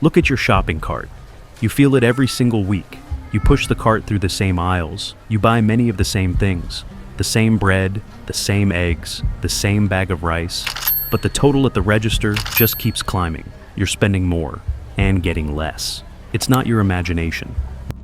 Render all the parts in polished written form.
Look at your shopping cart. You feel it every single week. You push the cart through the same aisles. You buy many of the same things. The same bread, the same eggs, the same bag of rice. But the total at the register just keeps climbing. You're spending more and getting less. It's not your imagination.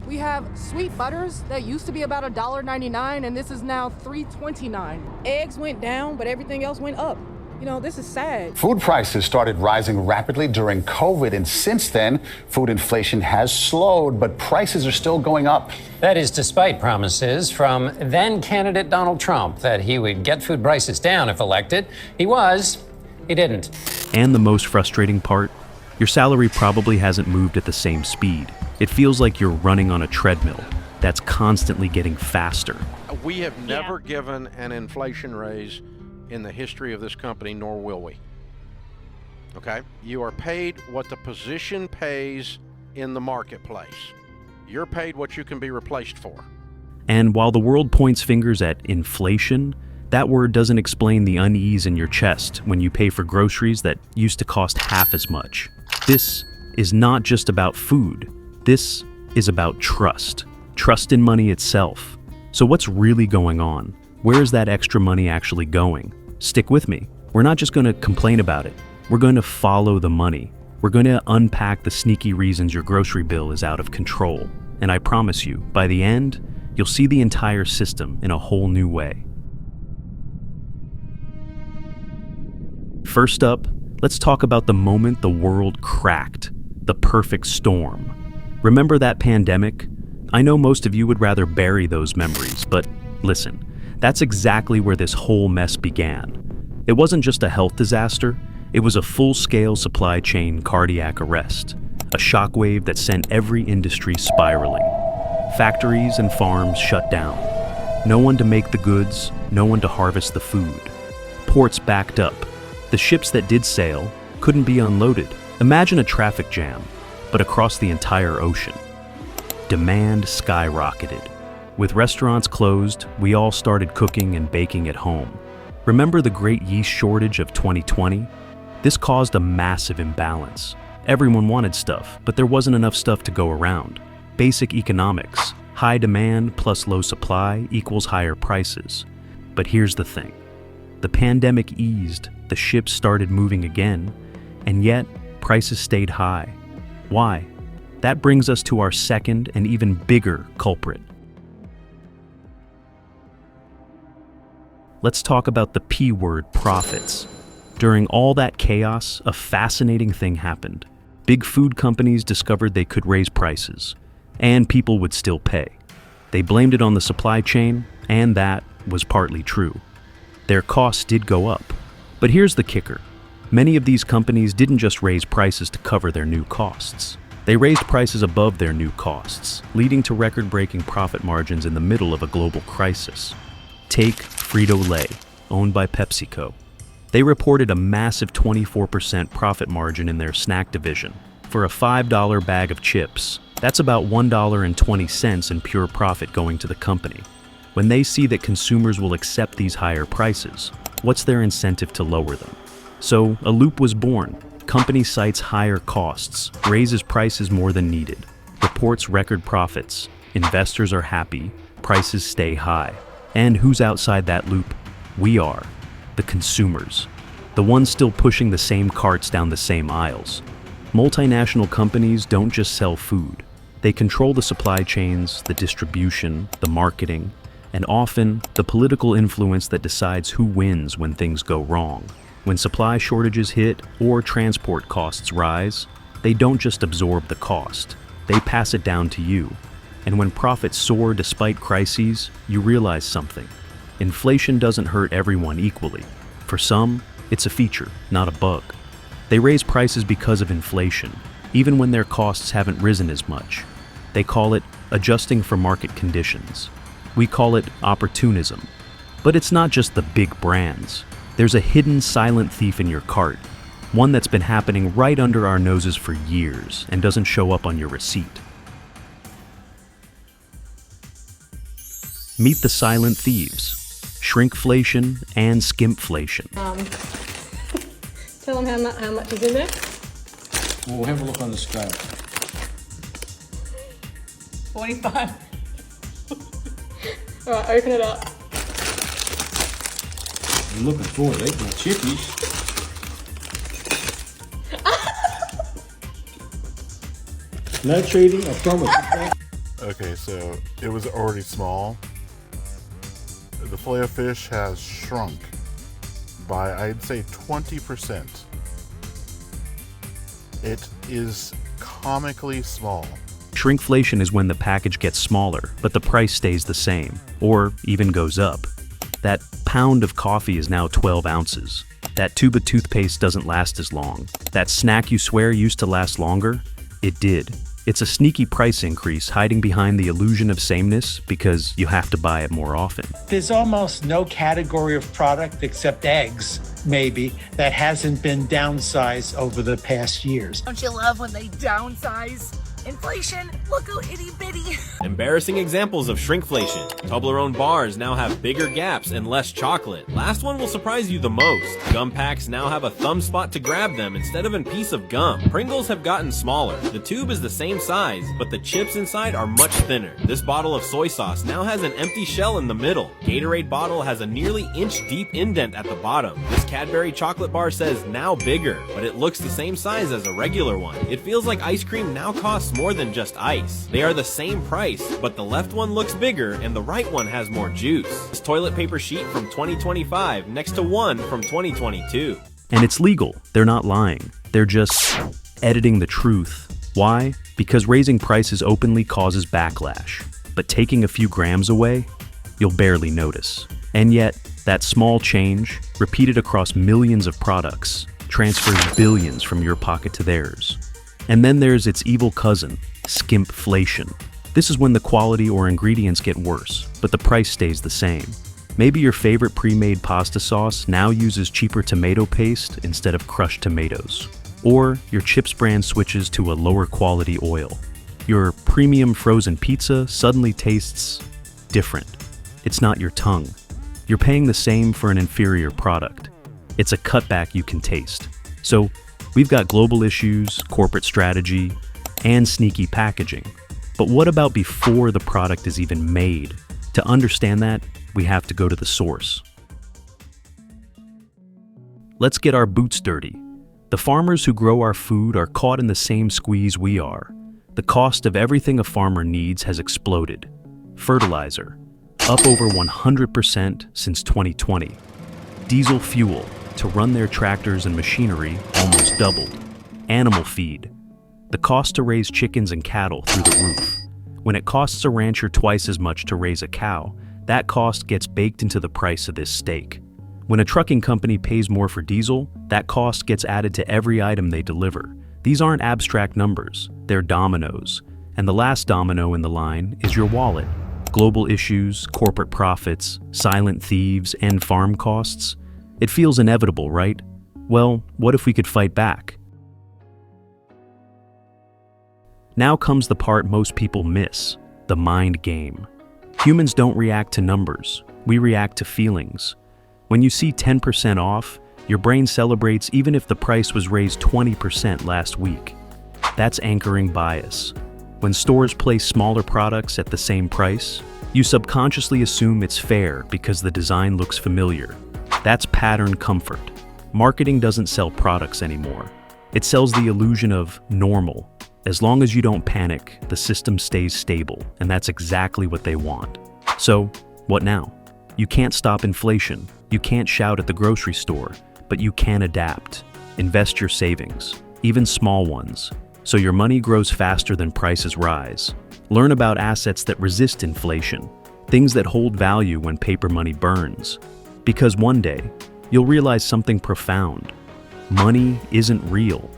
We have sweet butters that used to be about $1.99 and this is now $3.29. Eggs went down, but everything else went up. You know, this is sad. Food prices started rising rapidly during COVID, and since then, food inflation has slowed, but prices are still going up. That is despite promises from then-candidate Donald Trump that he would get food prices down if elected. He didn't. And the most frustrating part, your salary probably hasn't moved at the same speed. It feels like you're running on a treadmill that's constantly getting faster. We have never given an inflation raise in the history of this company, nor will we. Okay? You are paid what the position pays in the marketplace. You're paid what you can be replaced for. And while the world points fingers at inflation, that word doesn't explain the unease in your chest when you pay for groceries that used to cost half as much. This is not just about food. This is about trust. Trust in money itself. So what's really going on? Where is that extra money actually going? Stick with me. We're not just going to complain about it. We're going to follow the money. We're going to unpack the sneaky reasons your grocery bill is out of control. And I promise you, by the end, you'll see the entire system in a whole new way. First up, let's talk about the moment the world cracked, the perfect storm. Remember that pandemic? I know most of you would rather bury those memories, but listen, that's exactly where this whole mess began. It wasn't just a health disaster, it was a full-scale supply chain cardiac arrest, a shockwave that sent every industry spiraling. Factories and farms shut down. No one to make the goods, no one to harvest the food. Ports backed up. The ships that did sail couldn't be unloaded. Imagine a traffic jam, but across the entire ocean. Demand skyrocketed. With restaurants closed, we all started cooking and baking at home. Remember the great yeast shortage of 2020? This caused a massive imbalance. Everyone wanted stuff, but there wasn't enough stuff to go around. Basic economics. High demand plus low supply equals higher prices. But here's the thing. The pandemic eased, the ships started moving again, and yet prices stayed high. Why? That brings us to our second and even bigger culprit. Let's talk about the P word, profits. During all that chaos, a fascinating thing happened. Big food companies discovered they could raise prices, and people would still pay. They blamed it on the supply chain, and that was partly true. Their costs did go up. But here's the kicker. Many of these companies didn't just raise prices to cover their new costs. They raised prices above their new costs, leading to record-breaking profit margins in the middle of a global crisis. Take Frito-Lay, owned by PepsiCo. They reported a massive 24% profit margin in their snack division. For a $5 bag of chips, that's about $1.20 in pure profit going to the company. When they see that consumers will accept these higher prices, what's their incentive to lower them? So a loop was born. Company cites higher costs, raises prices more than needed, reports record profits, investors are happy, prices stay high. And who's outside that loop? We are, the consumers, the ones still pushing the same carts down the same aisles. Multinational companies don't just sell food. They control the supply chains, the distribution, the marketing, and often the political influence that decides who wins when things go wrong. When supply shortages hit or transport costs rise, they don't just absorb the cost, they pass it down to you. And when profits soar despite crises, you realize something. Inflation doesn't hurt everyone equally. For some, it's a feature, not a bug. They raise prices because of inflation, even when their costs haven't risen as much. They call it adjusting for market conditions. We call it opportunism. But it's not just the big brands. There's a hidden silent thief in your cart, one that's been happening right under our noses for years and doesn't show up on your receipt. Meet the silent thieves, shrinkflation and skimpflation. Tell them how much is in there. We'll have a look on the scale. 45. All right, open it up. I'm looking forward to eating my chickies. No cheating, I promise. Okay, so it was already small. The fillet of fish has shrunk by, I'd say, 20%. It is comically small. Shrinkflation is when the package gets smaller, but the price stays the same, or even goes up. That pound of coffee is now 12 ounces. That tube of toothpaste doesn't last as long. That snack you swear used to last longer, it did. It's a sneaky price increase hiding behind the illusion of sameness because you have to buy it more often. There's almost no category of product except eggs, maybe, that hasn't been downsized over the past years. Don't you love when they downsize? Inflation, look how itty bitty. Embarrassing examples of shrinkflation. Toblerone bars now have bigger gaps and less chocolate. Last one will surprise you the most. Gum packs now have a thumb spot to grab them instead of a piece of gum. Pringles have gotten smaller. The tube is the same size, but the chips inside are much thinner. This bottle of soy sauce now has an empty shell in the middle. Gatorade bottle has a nearly inch-deep indent at the bottom. This Cadbury chocolate bar says now bigger, but it looks the same size as a regular one. It feels like ice cream now costs more than just ice. They are the same price, but the left one looks bigger and the right one has more juice. This toilet paper sheet from 2025 next to one from 2022. And it's legal. They're not lying. They're just editing the truth. Why? Because raising prices openly causes backlash. But taking a few grams away, you'll barely notice. And yet, that small change, repeated across millions of products, transfers billions from your pocket to theirs. And then there's its evil cousin, skimpflation. This is when the quality or ingredients get worse, but the price stays the same. Maybe your favorite pre-made pasta sauce now uses cheaper tomato paste instead of crushed tomatoes. Or your chips brand switches to a lower quality oil. Your premium frozen pizza suddenly tastes different. It's not your tongue. You're paying the same for an inferior product. It's a cutback you can taste. So, we've got global issues, corporate strategy, and sneaky packaging. But what about before the product is even made? To understand that, we have to go to the source. Let's get our boots dirty. The farmers who grow our food are caught in the same squeeze we are. The cost of everything a farmer needs has exploded. Fertilizer, up over 100% since 2020. Diesel fuel, to run their tractors and machinery, almost doubled. Animal feed. The cost to raise chickens and cattle through the roof. When it costs a rancher twice as much to raise a cow, that cost gets baked into the price of this steak. When a trucking company pays more for diesel, that cost gets added to every item they deliver. These aren't abstract numbers, they're dominoes. And the last domino in the line is your wallet. Global issues, corporate profits, silent thieves, and farm costs. It feels inevitable, right? Well, what if we could fight back? Now comes the part most people miss, the mind game. Humans don't react to numbers, we react to feelings. When you see 10% off, your brain celebrates even if the price was raised 20% last week. That's anchoring bias. When stores place smaller products at the same price, you subconsciously assume it's fair because the design looks familiar. That's pattern comfort. Marketing doesn't sell products anymore. It sells the illusion of normal. As long as you don't panic, the system stays stable, and that's exactly what they want. So, what now? You can't stop inflation. You can't shout at the grocery store, but you can adapt. Invest your savings, even small ones, so your money grows faster than prices rise. Learn about assets that resist inflation, things that hold value when paper money burns. Because one day, you'll realize something profound. Money isn't real.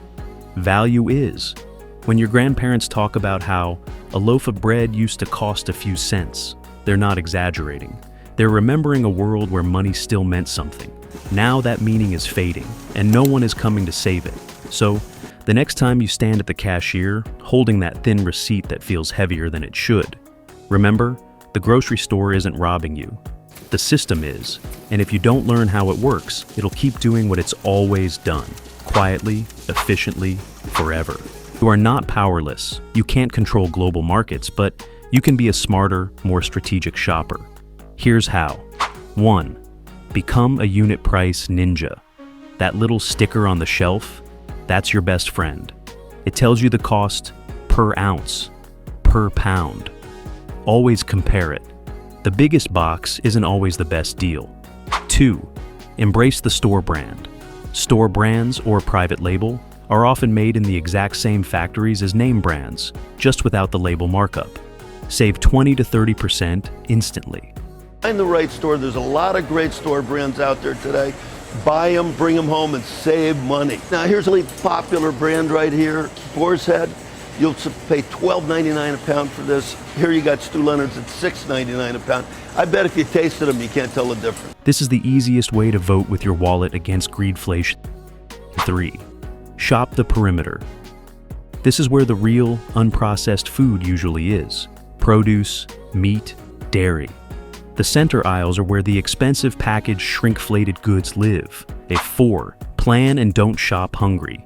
Value is. When your grandparents talk about how a loaf of bread used to cost a few cents, they're not exaggerating. They're remembering a world where money still meant something. Now that meaning is fading, and no one is coming to save it. So, the next time you stand at the cashier, holding that thin receipt that feels heavier than it should, remember, the grocery store isn't robbing you. The system is, and if you don't learn how it works, it'll keep doing what it's always done. quietly, efficiently, forever. You are not powerless. You can't control global markets, but you can be a smarter, more strategic shopper. Here's how. 1. Become a unit price ninja. That little sticker on the shelf, that's your best friend. It tells you the cost per ounce, per pound. Always compare it. The biggest box isn't always the best deal. 2. Embrace the store brand. Store brands or private label are often made in the exact same factories as name brands, just without the label markup. Save 20 to 30% instantly. Find the right store. There's a lot of great store brands out there today. Buy them, bring them home, and save money. Now here's a really popular brand right here, Boar's Head. You'll pay $12.99 a pound for this. Here you got Stu Leonard's at $6.99 a pound. I bet if you tasted them, you can't tell the difference. This is the easiest way to vote with your wallet against greedflation. 3. Shop the perimeter. This is where the real, unprocessed food usually is. Produce, meat, dairy. The center aisles are where the expensive packaged shrinkflated goods live. 4. Plan and don't shop hungry.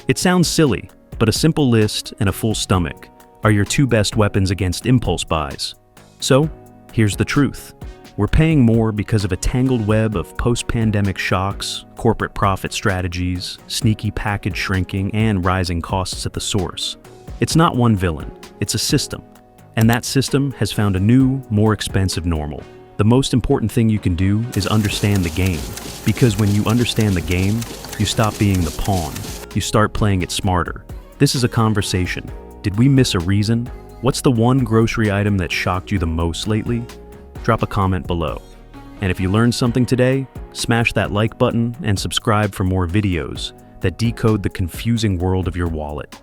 It sounds silly, but a simple list and a full stomach are your two best weapons against impulse buys. So, here's the truth. We're paying more because of a tangled web of post-pandemic shocks, corporate profit strategies, sneaky package shrinking, and rising costs at the source. It's not one villain, it's a system. And that system has found a new, more expensive normal. The most important thing you can do is understand the game. Because when you understand the game, you stop being the pawn. You start playing it smarter. This is a conversation. Did we miss a reason? What's the one grocery item that shocked you the most lately? Drop a comment below. And if you learned something today, smash that like button and subscribe for more videos that decode the confusing world of your wallet.